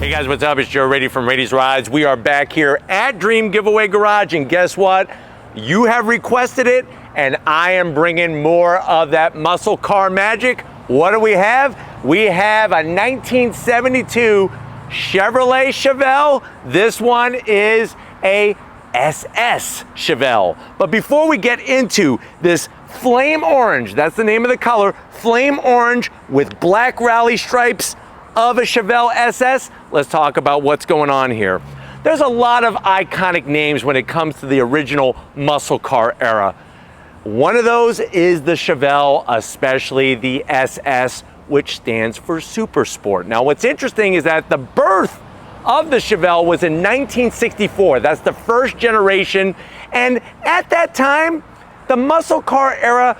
Hey guys, what's up? It's Joe Rady from Rady's Rides. We are back here at Dream Giveaway Garage, and guess what? You have requested it, and I am bringing more of that muscle car magic. What do we have? We have a 1972 Chevrolet Chevelle. This one is a SS Chevelle. But before we get into this flame orange, that's the name of the color, flame orange with black rally stripes of a Chevelle SS, let's talk about what's going on here. There's a lot of iconic names when it comes to the original muscle car era. One of those is the Chevelle, especially the SS, which stands for Super Sport. Now what's interesting is that the birth of the Chevelle was in 1964. That's the first generation, and at that time, the muscle car era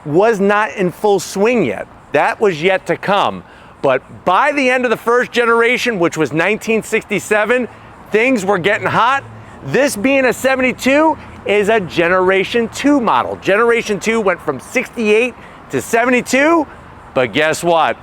was not in full swing yet. That was yet to come. But by the end of the first generation, which was 1967, things were getting hot. This being a 72 is a Generation 2 model. Generation 2 went from 68 to 72, but guess what?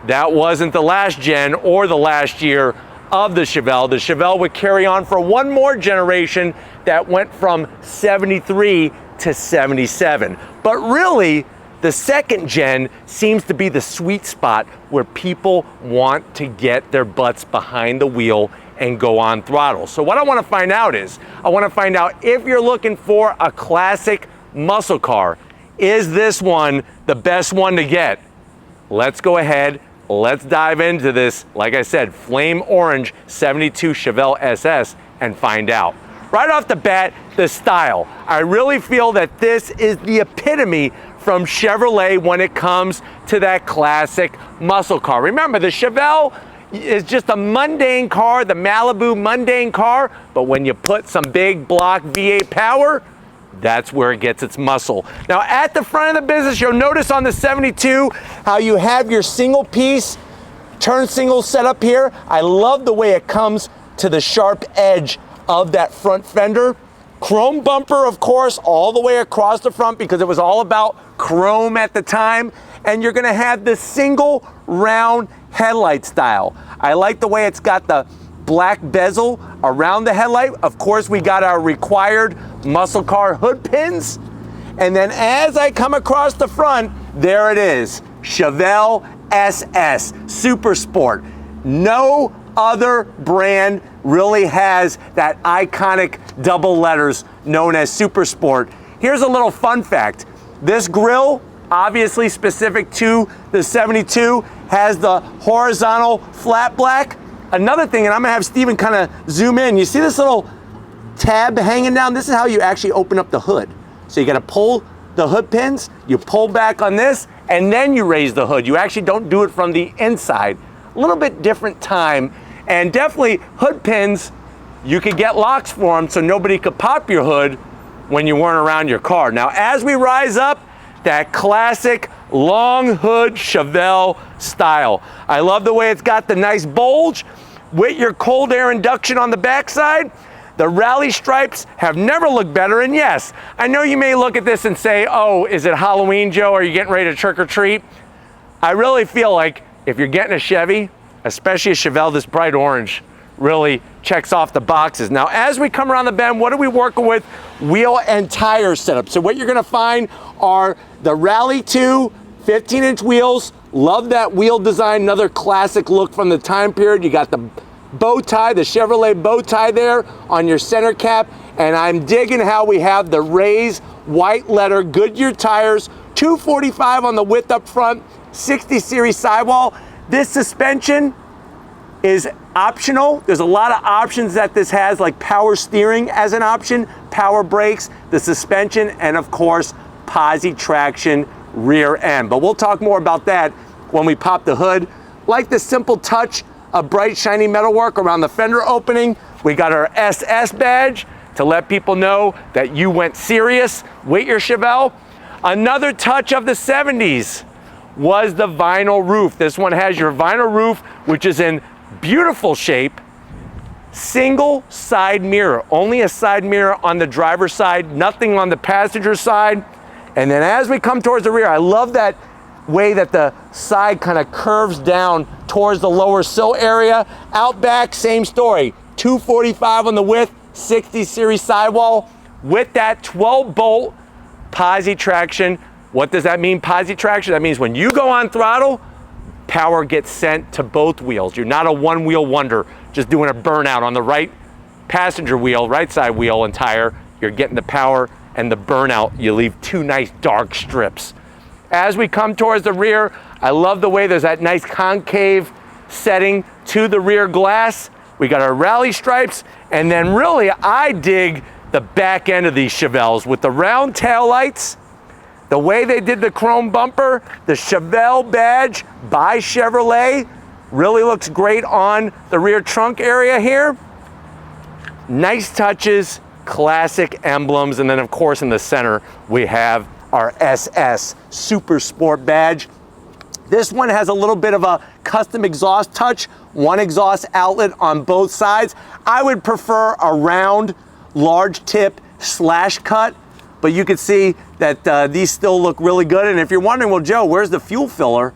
That wasn't the last gen or the last year of the Chevelle. The Chevelle would carry on for one more generation that went from 73 to 77. But really, the second gen seems to be the sweet spot where people want to get their butts behind the wheel and go on throttle. So what I want to find out is, I want to find out if you're looking for a classic muscle car, is this one the best one to get? Let's go ahead, let's dive into this, like I said, flame orange 72 Chevelle SS and find out. Right off the bat, the style. I really feel that this is the epitome from Chevrolet when it comes to that classic muscle car. Remember, the Chevelle is just a mundane car, the Malibu mundane car, but when you put some big block V8 power, that's where it gets its muscle. Now at the front of the business, you'll notice on the 72 how you have your single piece turn signal set up here. I love the way it comes to the sharp edge of that front fender. Chrome bumper, of course, all the way across the front because it was all about chrome at the time. And you're gonna have the single round headlight style. I like the way it's got the black bezel around the headlight. Of course, we got our required muscle car hood pins. And then as I come across the front, there it is, Chevelle SS Super Sport. No other brand really has that iconic double letters known as Super Sport. Here's a little fun fact. This grille, obviously specific to the 72, has the horizontal flat black. Another thing, and I'm gonna have Steven kind of zoom in, you see this little tab hanging down? This is how you actually open up the hood. So you gotta pull the hood pins, you pull back on this, and then you raise the hood. You actually don't do it from the inside. A little bit different time, and definitely hood pins, you could get locks for them so nobody could pop your hood when you weren't around your car. Now, as we rise up, that classic long hood Chevelle style. I love the way it's got the nice bulge with your cold air induction on the backside. The rally stripes have never looked better, and yes, I know you may look at this and say, oh, is it Halloween, Joe? Are you getting ready to trick or treat? I really feel like if you're getting a Chevy, especially a Chevelle this bright orange, really checks off the boxes. Now, as we come around the bend, what are we working with? Wheel and tire setup. So what you're gonna find are the Rally 2 15-inch wheels. Love that wheel design, another classic look from the time period. You got the bow tie, the Chevrolet bow tie there on your center cap, and I'm digging how we have the raised white letter Goodyear tires, 245 on the width up front, 60 series sidewall. This suspension is optional. There's a lot of options that this has, like power steering as an option, power brakes, the suspension, and of course, posi traction rear end. But we'll talk more about that when we pop the hood. Like the simple touch of bright shiny metalwork around the fender opening. We got our SS badge to let people know that you went serious with your Chevelle. Another touch of the 70s was the vinyl roof. This one has your vinyl roof, which is in beautiful shape. Single side mirror, only a side mirror on the driver's side, nothing on the passenger side. And then as we come towards the rear, I love that way that the side kind of curves down towards the lower sill area. Out back, same story. 245 on the width, 60 series sidewall with that 12-bolt posi traction. What does that mean, posi traction? That means when you go on throttle, power gets sent to both wheels. You're not a one-wheel wonder, just doing a burnout on the right passenger wheel, right side wheel and tire. You're getting the power and the burnout. You leave two nice dark strips. As we come towards the rear, I love the way there's that nice concave setting to the rear glass. We got our rally stripes, and then really I dig the back end of these Chevelles with the round tail lights, the way they did the chrome bumper, the Chevelle badge by Chevrolet really looks great on the rear trunk area here. Nice touches, classic emblems, and then of course in the center we have our SS Super Sport badge. This one has a little bit of a custom exhaust touch, one exhaust outlet on both sides. I would prefer a round, large tip slash cut, but you can see that these still look really good. And if you're wondering, well, Joe, where's the fuel filler?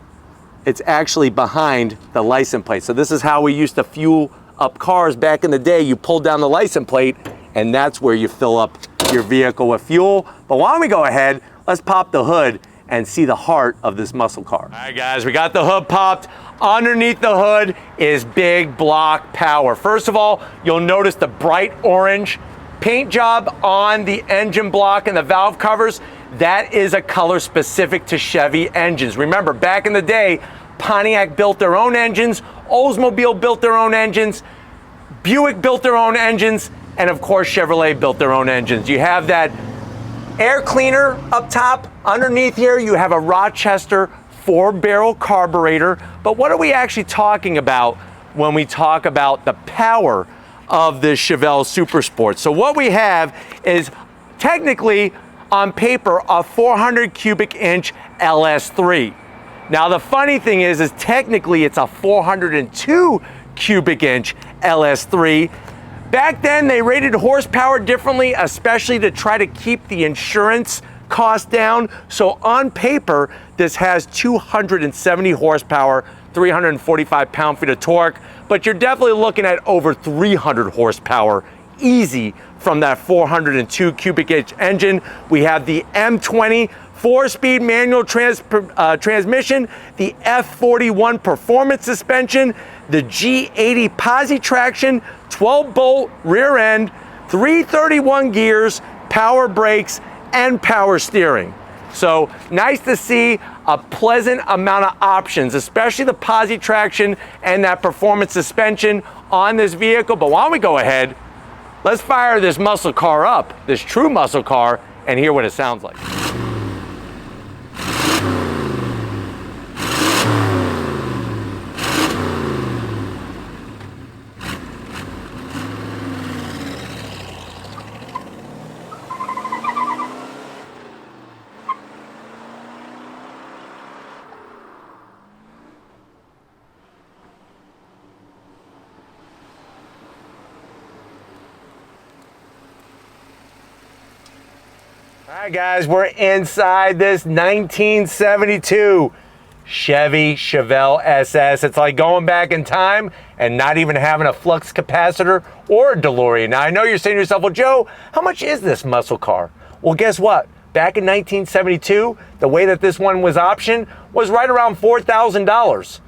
It's actually behind the license plate. So this is how we used to fuel up cars back in the day. You pull down the license plate, and that's where you fill up your vehicle with fuel. But why don't we go ahead, let's pop the hood and see the heart of this muscle car. All right, guys, we got the hood popped. Underneath the hood is big block power. First of all, you'll notice the bright orange paint job on the engine block and the valve covers. That is a color specific to Chevy engines. Remember, back in the day, Pontiac built their own engines, Oldsmobile built their own engines, Buick built their own engines, and of course Chevrolet built their own engines. You have that air cleaner up top. Underneath here you have a Rochester 4-barrel carburetor. But what are we actually talking about when we talk about the power of this Chevelle Super Sport? So what we have is technically on paper a 400 cubic inch LS3. Now the funny thing is technically it's a 402 cubic inch LS3. Back then they rated horsepower differently, especially to try to keep the insurance cost down. So on paper, this has 270 horsepower, 345 pound-feet of torque, but you're definitely looking at over 300 horsepower easy from that 402 cubic inch engine. We have the M20 4-speed manual transmission, the F41 performance suspension, the G80 posi traction, 12-bolt rear end, 331 gears, power brakes, and power steering. So nice to see a pleasant amount of options, especially the posi traction and that performance suspension on this vehicle. But why don't we go ahead, let's fire this muscle car up, this true muscle car, and hear what it sounds like. All right, guys, we're inside this 1972 Chevy Chevelle SS. It's like going back in time and not even having a flux capacitor or a DeLorean. Now, I know you're saying to yourself, well, Joe, how much is this muscle car? Well, guess what? Back in 1972, the way that this one was optioned was right around $4,000.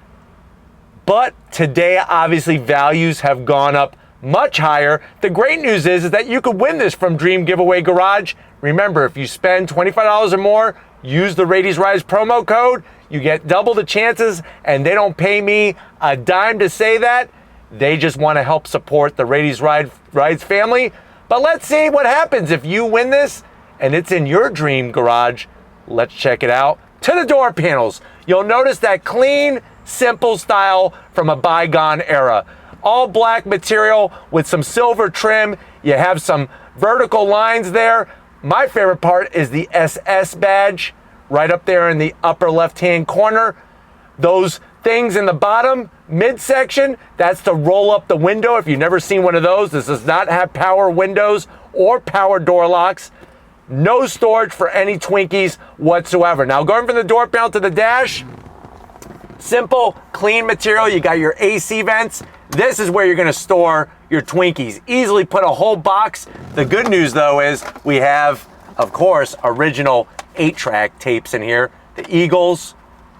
But today, obviously, values have gone up much higher. The great news is that you could win this from Dream Giveaway Garage. Remember, if you spend $25 or more, use the Ladies Rides promo code, you get double the chances, and they don't pay me a dime to say that. They just want to help support the Ladies Rides family. But let's see what happens if you win this and it's in your dream garage. Let's check it out. To the door panels, you'll notice that clean, simple style from a bygone era. All black material with some silver trim. You have some vertical lines there. My favorite part is the SS badge right up there in the upper left-hand corner. Those things in the bottom midsection, that's to roll up the window. If you've never seen one of those, this does not have power windows or power door locks. No storage for any Twinkies whatsoever. Now, going from the door panel to the dash, Simple, clean material. You got your AC vents. This is where you're gonna store your Twinkies. Easily put a whole box. The good news though is we have, of course, original 8-track tapes in here. The Eagles,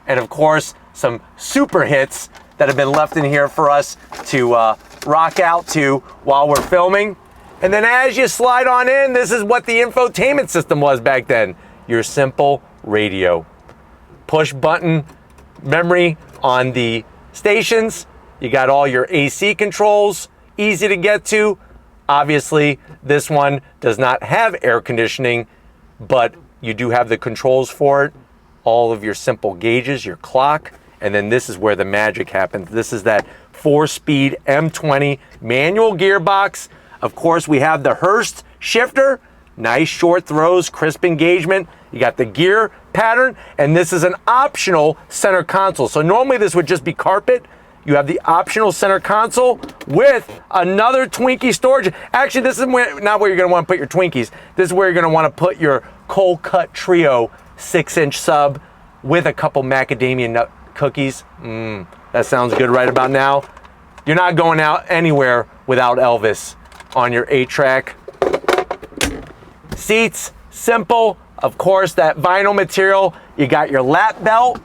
and of course, some super hits that have been left in here for us to rock out to while we're filming. And then as you slide on in, this is what the infotainment system was back then. Your simple radio. Push button memory on the stations. You got all your AC controls, easy to get to. Obviously, this one does not have air conditioning, but you do have the controls for it. All of your simple gauges, your clock, and then this is where the magic happens. This is that 4-speed M20 manual gearbox. Of course, we have the Hurst shifter. Nice short throws, crisp engagement. You got the gear pattern, and this is an optional center console. So normally this would just be carpet. You have the optional center console with another Twinkie storage. Actually, this is not where you're gonna wanna put your Twinkies. This is where you're gonna wanna put your Cold Cut Trio 6-inch sub with a couple macadamia nut cookies. That sounds good right about now. You're not going out anywhere without Elvis on your 8-track. Seats, simple. Of course, that vinyl material. You got your lap belt,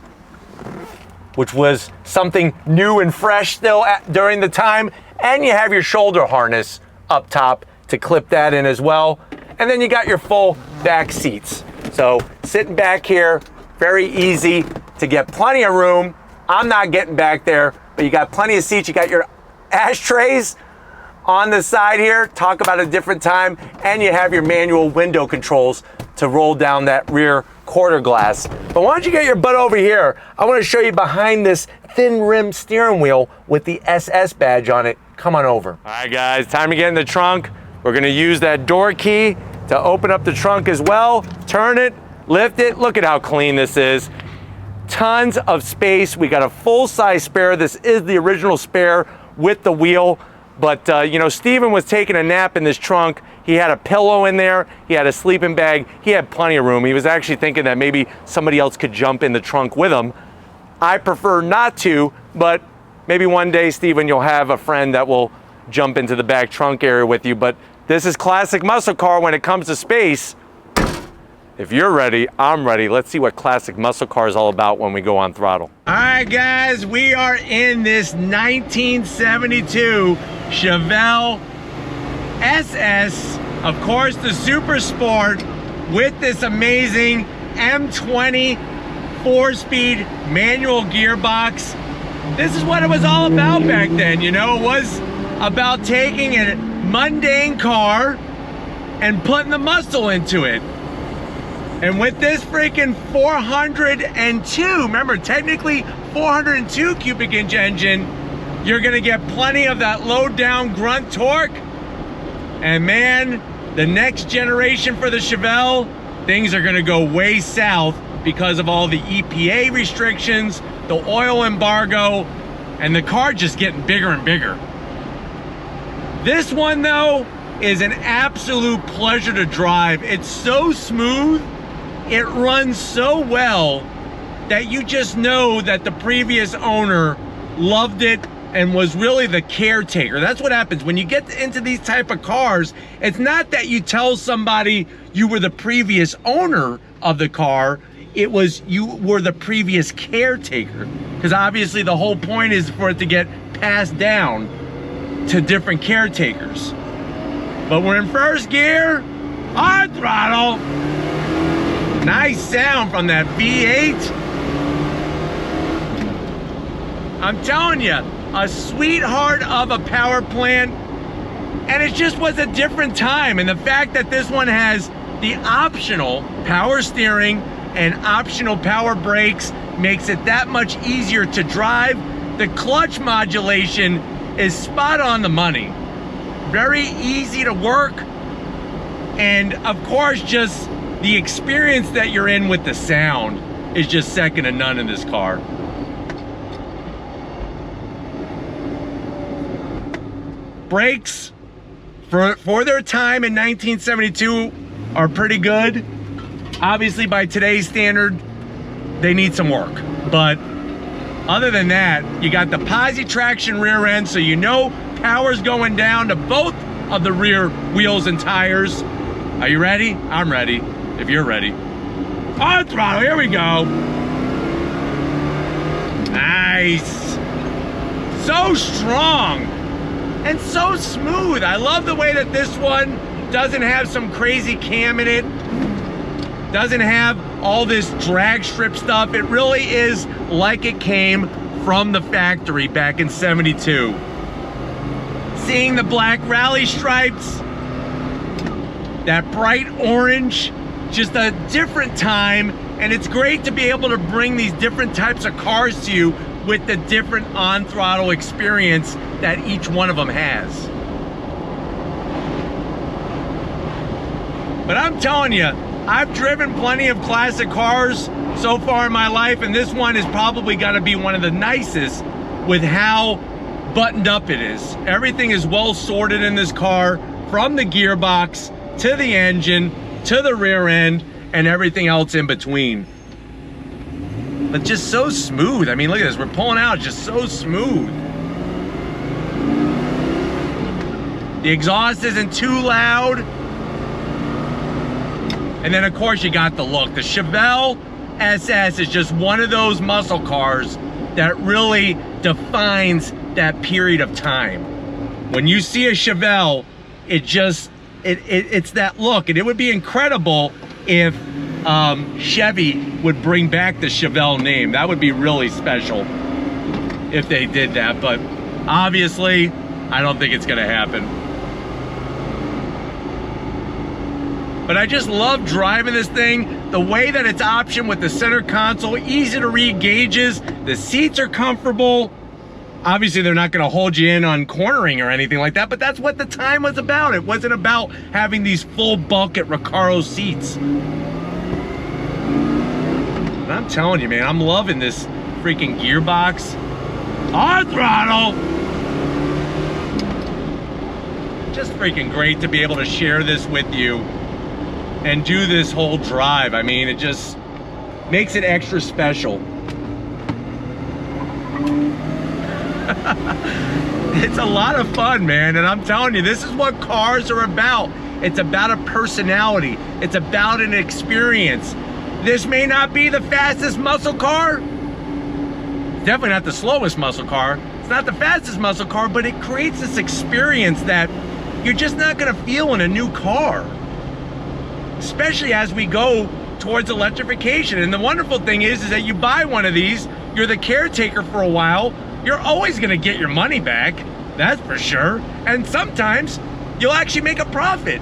which was something new and fresh still during the time. And you have your shoulder harness up top to clip that in as well. And then you got your full back seats. So sitting back here, very easy to get plenty of room. I'm not getting back there, but you got plenty of seats. You got your ashtrays on the side here. Talk about a different time. And you have your manual window controls to roll down that rear quarter glass. But why don't you get your butt over here? I want to show you behind this thin rim steering wheel with the SS badge on it. Come on over. All right, guys, time to get in the trunk. We're going to use that door key to open up the trunk as well. Turn it, lift it. Look at how clean this is. Tons of space. We got a full-size spare. This is the original spare with the wheel. But, you know, Steven was taking a nap in this trunk. He had a pillow in there. He had a sleeping bag. He had plenty of room. He was actually thinking that maybe somebody else could jump in the trunk with him. I prefer not to, but maybe one day, Steven, you'll have a friend that will jump into the back trunk area with you. But this is classic muscle car when it comes to space. If you're ready, I'm ready. Let's see what classic muscle car is all about when we go on throttle. All right, guys, we are in this 1972 Chevelle SS, of course, the Super Sport, with this amazing M20 4-speed manual gearbox. This is what it was all about back then, you know? It was about taking a mundane car and putting the muscle into it. And with this freaking 402, remember, technically 402 cubic inch engine, you're gonna get plenty of that low down grunt torque. And man, the next generation for the Chevelle, things are gonna go way south because of all the EPA restrictions, the oil embargo, and the car just getting bigger and bigger. This one though is an absolute pleasure to drive. It's so smooth, it runs so well that you just know that the previous owner loved it and was really the caretaker. That's what happens when you get into these type of cars. It's not that you tell somebody you were the previous owner of the car, it was you were the previous caretaker. Because obviously the whole point is for it to get passed down to different caretakers. But we're in first gear, on throttle. Nice sound from that V8. I'm telling you, a sweetheart of a power plant, and it just was a different time. And the fact that this one has the optional power steering and optional power brakes makes it that much easier to drive. The clutch modulation is spot on the money. Very easy to work, and of course just the experience that you're in with the sound is just second to none in this car. Brakes for their time in 1972 are pretty good. Obviously by today's standard, they need some work, but Other than that, you got the posi traction rear end, so you know power's going down to both of the rear wheels and tires. Are you ready? I'm ready, if you're ready. On throttle, here we go. Nice. So strong and so smooth. I love the way that this one doesn't have some crazy cam in it. Doesn't have all this drag strip stuff. It really is like it came from the factory back in '72. Seeing the black rally stripes, that bright orange, just a different time, and it's great to be able to bring these different types of cars to you with the different on-throttle experience that each one of them has. But I'm telling you, I've driven plenty of classic cars so far in my life, and this one is probably gonna be one of the nicest with how buttoned up it is. Everything is well sorted in this car, from the gearbox to the engine to the rear end and everything else in between. But just so smooth. I mean, look at this, we're pulling out, just so smooth. The exhaust isn't too loud. And then of course you got the look. The Chevelle SS is just one of those muscle cars that really defines that period of time. When you see a Chevelle, it's that look. And it would be incredible if Chevy would bring back the Chevelle name. That would be really special if they did that, but obviously I don't think it's gonna happen. But I just love driving this thing, the way that it's optioned with the center console, easy to read gauges, the seats are comfortable. Obviously they're not gonna hold you in on cornering or anything like that, but that's what the time was about. It wasn't about having these full bucket Recaro seats. But I'm telling you, man, I'm loving this freaking gearbox. On throttle! Just freaking great to be able to share this with you and do this whole drive. I mean, it just makes it extra special. It's a lot of fun, man, and I'm telling you, this is what cars are about. It's about a personality. It's about an experience. This may not be the fastest muscle car. It's definitely not the slowest muscle car. It's not the fastest muscle car, but it creates this experience that you're just not gonna feel in a new car, especially as we go towards electrification. And the wonderful thing is that you buy one of these, you're the caretaker for a while, you're always gonna get your money back, that's for sure. And sometimes you'll actually make a profit.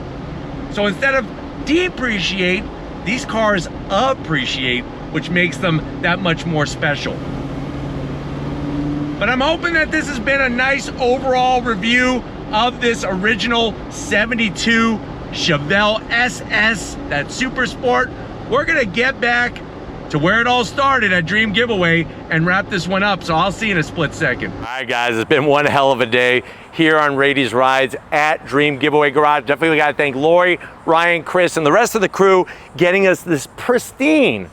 So instead of depreciate, these cars appreciate, which makes them that much more special. But I'm hoping that this has been a nice overall review of this original '72 Chevelle SS, that Super Sport. We're gonna get back to where it all started at Dream Giveaway and wrap this one up, so I'll see you in a split second. All right, guys, it's been one hell of a day here on Rady's Rides at Dream Giveaway Garage. Definitely gotta thank Lori, Ryan, Chris, and the rest of the crew getting us this pristine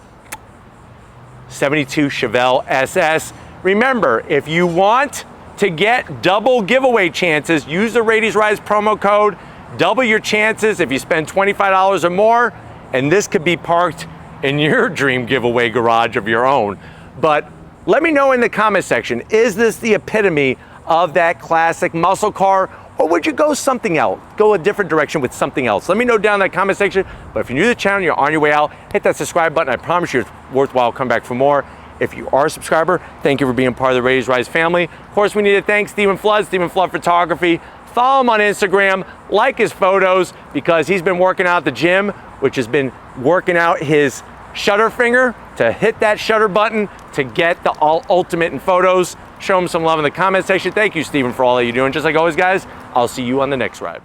'72 Chevelle SS. Remember, if you want to get double giveaway chances, use the Rady's Rides promo code. Double your chances if you spend $25 or more, and this could be parked in your dream giveaway garage of your own. But let me know in the comment section, is this the epitome of that classic muscle car, or would you go something else? Go a different direction with something else? Let me know down in that comment section. But if you're new to the channel, you're on your way out, hit that subscribe button. I promise you it's worthwhile. Come back for more. If you are a subscriber, thank you for being part of the Rady's Rides family. Of course, we need to thank Stephen Flood Photography. Follow him on Instagram, like his photos, because he's been working out at the gym, which has been working out his shutter finger to hit that shutter button to get the ultimate in photos. Show him some love in the comment section. Thank you, Stephen, for all that you're doing. Just like always, guys, I'll see you on the next ride.